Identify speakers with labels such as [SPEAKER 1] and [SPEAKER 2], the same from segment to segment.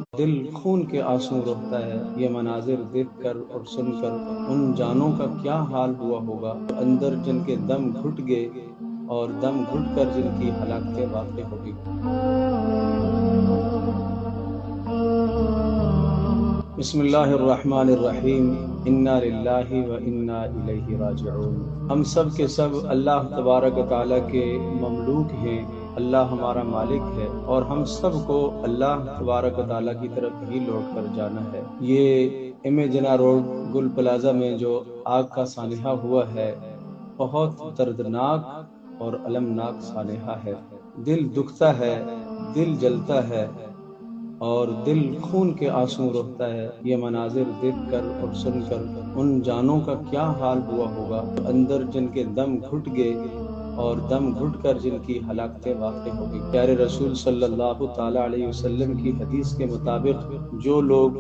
[SPEAKER 1] دل خون کے آنسو روتا ہے، یہ مناظر دیکھ کر اور سن کر ان جانوں کا کیا حال ہوا ہوگا اندر جن کے دم گھٹ گئے اور دم گھٹ کر جن کی ہلاکتیں واقع ہوگی۔ بسم اللہ الرحمن الرحیم، انا للہ و انا الیہ راجعون۔ ہم سب کے سب اللہ تبارک و تعالیٰ کے مملوک ہیں، اللہ ہمارا مالک ہے اور ہم سب کو اللہ تبارک و تعالیٰ کی طرف ہی لوٹ کر جانا ہے۔ یہ جنا روڈ گل پلازا میں جو آگ کا سانحہ ہوا ہے، بہت دردناک اور المناک سانحہ ہے۔ دل دکھتا ہے، دل جلتا ہے اور دل خون کے آنسو روتا ہے، یہ مناظر دیکھ کر اور سن کر ان جانوں کا کیا حال ہوا ہوگا اندر جن کے دم گھٹ گئے اور دم گھٹ کر جن کی ہلاکتیں واقع ہوگی۔ پیارے رسول صلی اللہ تعالی علیہ وسلم کی حدیث کے مطابق جو لوگ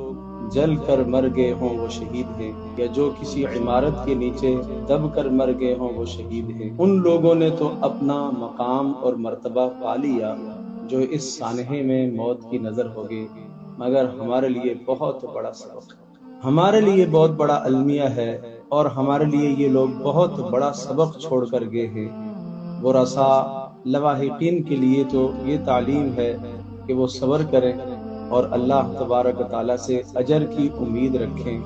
[SPEAKER 1] جل کر مر گئے ہوں وہ شہید ہیں، یا جو کسی عمارت کے نیچے دب کر مر گئے ہوں وہ شہید ہیں۔ ان لوگوں نے تو اپنا مقام اور مرتبہ پا لیا جو اس سانحے میں موت کی نظر ہوگی، مگر ہمارے لیے بہت بڑا سبق، ہمارے لیے بہت بڑا المیہ ہے، اور ہمارے لیے یہ لوگ بہت بڑا سبق چھوڑ کر گئے ہیں۔ ورثاء لواحقین کے لیے تو یہ تعلیم ہے کہ وہ صبر کریں اور اللہ تبارک و تعالیٰ سے اجر کی امید رکھیں،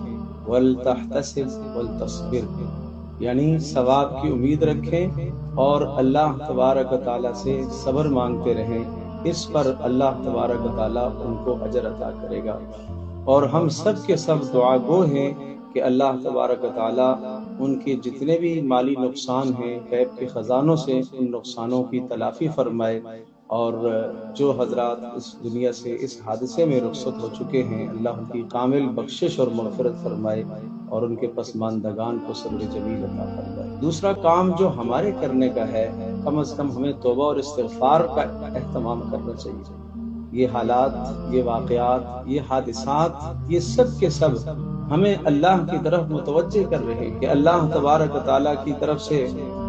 [SPEAKER 1] وَلْتَحْتَسِبْ وَلْتَصْبِرْ، یعنی ثواب کی امید رکھیں اور اللہ تبارک و تعالیٰ سے صبر مانگتے رہیں، اس پر اللہ تبارک و تعالیٰ ان کو اجر عطا کرے گا۔ اور ہم سب کے سب دعا گو ہیں کہ اللہ تبارک و تعالیٰ ان کے جتنے بھی مالی نقصان ہیں غیب کے خزانوں سے ان نقصانوں کی تلافی فرمائے، اور جو حضرات اس دنیا سے اس حادثے میں رخصت ہو چکے ہیں اللہ ان کی کامل بخشش اور مغفرت فرمائے اور ان کے پسماندگان کو صبر جمیل عطا فرمائے۔ دوسرا کام جو ہمارے کرنے کا ہے، کم از کم ہمیں توبہ اور استغفار کا اہتمام کرنا چاہیے۔ یہ حالات، یہ واقعات، یہ حادثات، یہ سب کے سب ہمیں اللہ کی طرف متوجہ کر رہے ہیں کہ اللہ تبارک و تعالیٰ کی طرف سے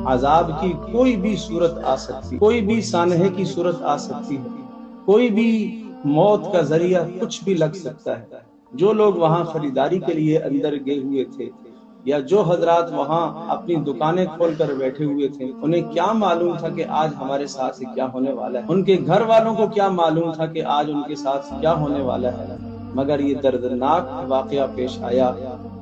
[SPEAKER 1] عذاب کی کوئی بھی صورت آ سکتی، کوئی بھی سانحے کی صورت آ سکتی ہے، کوئی بھی موت کا ذریعہ کچھ بھی لگ سکتا ہے۔ جو لوگ وہاں خریداری کے لیے اندر گئے ہوئے تھے، یا جو حضرات وہاں اپنی دکانیں کھول کر بیٹھے ہوئے تھے، انہیں کیا معلوم تھا کہ آج ہمارے ساتھ کیا ہونے والا ہے؟ ان کے گھر والوں کو کیا معلوم تھا کہ آج ان کے ساتھ کیا ہونے والا ہے؟ مگر یہ دردناک واقعہ پیش آیا،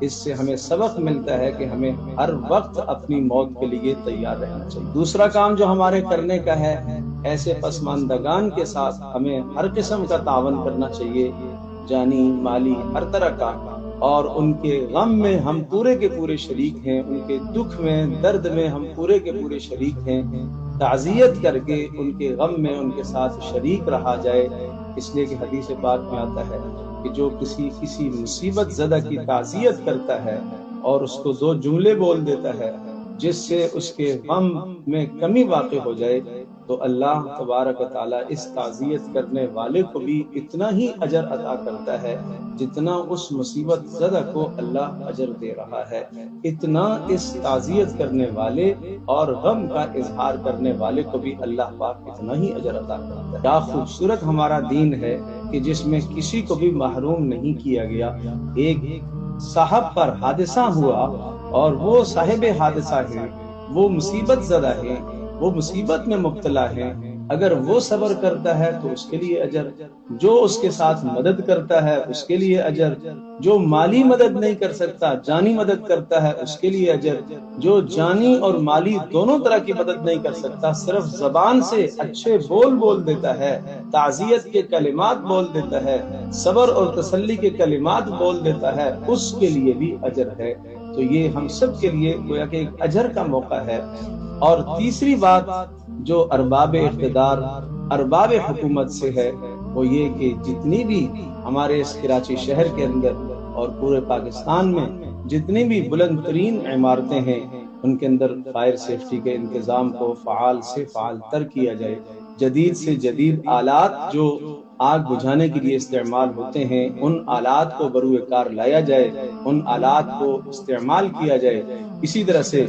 [SPEAKER 1] اس سے ہمیں سبق ملتا ہے کہ ہمیں ہر وقت اپنی موت کے لیے تیار رہنا چاہیے۔ دوسرا کام جو ہمارے کرنے کا ہے، ایسے پسماندگان کے ساتھ ہمیں ہر قسم کا تعاون کرنا چاہیے، جانی مالی ہر طرح کا، اور ان کے غم میں ہم پورے کے پورے شریک ہیں، ان کے دکھ میں درد میں ہم پورے کے پورے شریک ہیں۔ تعزیت کر کے ان کے غم میں ان کے ساتھ شریک رہا جائے، اس لیے کہ حدیث پاک میں آتا ہے کہ جو کسی مصیبت زدہ کی تعزیت کرتا ہے اور اس کو دو جملے بول دیتا ہے جس سے اس کے غم میں کمی واقع ہو جائے، تو اللہ تبارک و تعالیٰ اس تعزیت کرنے والے کو بھی اتنا ہی اجر عطا کرتا ہے جتنا اس مصیبت زدہ کو اللہ اجر دے رہا ہے، اتنا اس تعزیت کرنے والے اور غم کا اظہار کرنے والے کو بھی اللہ پاک اتنا ہی اجر عطا کرتا ہے۔ کیا خوبصورت ہمارا دین ہے کہ جس میں کسی کو بھی محروم نہیں کیا گیا۔ ایک صاحب پر حادثہ ہوا اور وہ صاحب حادثہ ہے، وہ مصیبت زدہ ہے، وہ مصیبت میں مبتلا ہے، اگر وہ صبر کرتا ہے تو اس کے لیے اجر، جو اس کے ساتھ مدد کرتا ہے اس کے لیے اجر، جو مالی مدد نہیں کر سکتا جانی مدد کرتا ہے اس کے لیے اجر، جو جانی اور مالی دونوں طرح کی مدد نہیں کر سکتا، صرف زبان سے اچھے بول دیتا ہے، تعزیت کے کلمات بول دیتا ہے، صبر اور تسلی کے کلمات بول دیتا ہے، اس کے لیے بھی اجر ہے۔ تو یہ ہم سب کے لیے گویا کہ ایک اجر کا موقع ہے۔ اور تیسری بات جو ارباب اقتدار، ارباب حکومت سے ہے، وہ یہ کہ جتنی بھی ہمارے اس کراچی شہر کے اندر اور پورے پاکستان میں جتنی بھی بلند ترین عمارتیں ہیں، ان کے اندر فائر سیفٹی کے انتظام کو فعال سے فعال تر کیا جائے، جدید سے جدید آلات جو آگ بجھانے کے لیے استعمال ہوتے ہیں ان آلات کو بروئے کار لایا جائے، ان آلات کو استعمال کیا جائے۔ اسی طرح سے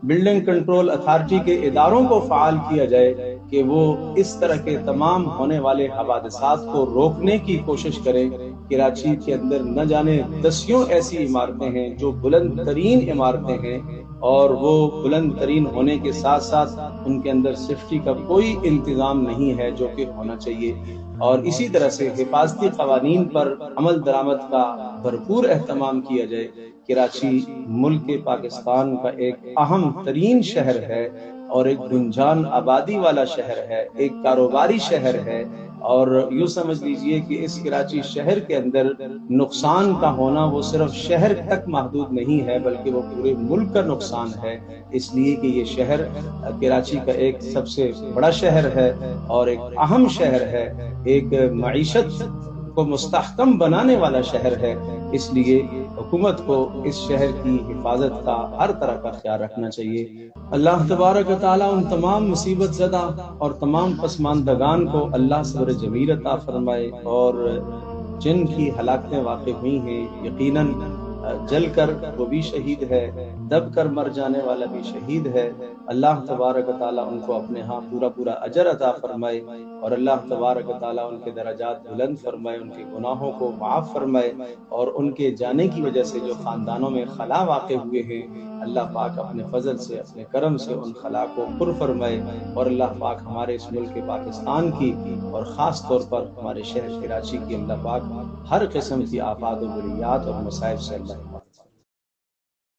[SPEAKER 1] بلڈنگ کنٹرول اتھارٹی کے اداروں کو فعال کیا جائے کہ وہ اس طرح کے تمام ہونے والے حوادثات کو روکنے کی کوشش کریں۔ کراچی کے اندر نہ جانے دسیوں ایسی عمارتیں ہیں جو بلند ترین عمارتیں ہیں، اور وہ بلند ترین ہونے کے ساتھ ساتھ ان کے اندر سیفٹی کا کوئی انتظام نہیں ہے جو کہ ہونا چاہیے۔ اور اسی طرح سے حفاظتی قوانین پر عمل درآمد کا بھرپور اہتمام کیا جائے۔ کراچی ملک پاکستان کا ایک اہم ترین شہر ہے اور ایک گنجان آبادی والا شہر ہے، ایک کاروباری شہر ہے، اور یوں سمجھ لیجئے کہ اس کراچی شہر کے اندر نقصان کا ہونا وہ صرف شہر تک محدود نہیں ہے بلکہ وہ پورے ملک کا نقصان ہے، اس لیے کہ یہ شہر کراچی کا ایک سب سے بڑا شہر ہے اور ایک اہم شہر ہے، ایک معیشت کو مستحکم بنانے والا شہر ہے۔ اس لیے حکومت کو اس شہر کی حفاظت کا ہر طرح کا خیال رکھنا چاہیے۔ اللہ تبارک و تعالیٰ ان تمام مصیبت زدہ اور تمام پسماندگان کو اللہ صبر جمیل عطا فرمائے، اور جن کی ہلاکتیں واقع ہوئی ہیں یقیناً جل کر وہ بھی شہید ہے، دب کر مر جانے والا بھی شہید ہے، اللہ تبارک و تعالیٰ ان کو اپنے ہاں پورا پورا اجر عطا فرمائے، اور اللہ تبارک و تعالیٰ ان کے درجات بلند فرمائے، ان کے گناہوں کو معاف فرمائے، اور ان کے جانے کی وجہ سے جو خاندانوں میں خلا واقع ہوئے ہیں اللہ پاک اپنے فضل سے اپنے کرم سے ان خلا کو پر فرمائے، اور اللہ پاک ہمارے اس ملک پاکستان کی اور خاص طور پر ہمارے شہر کراچی کی اللہ پاک ہر قسم کی آفات و بلیات اور مصائب سے اللہ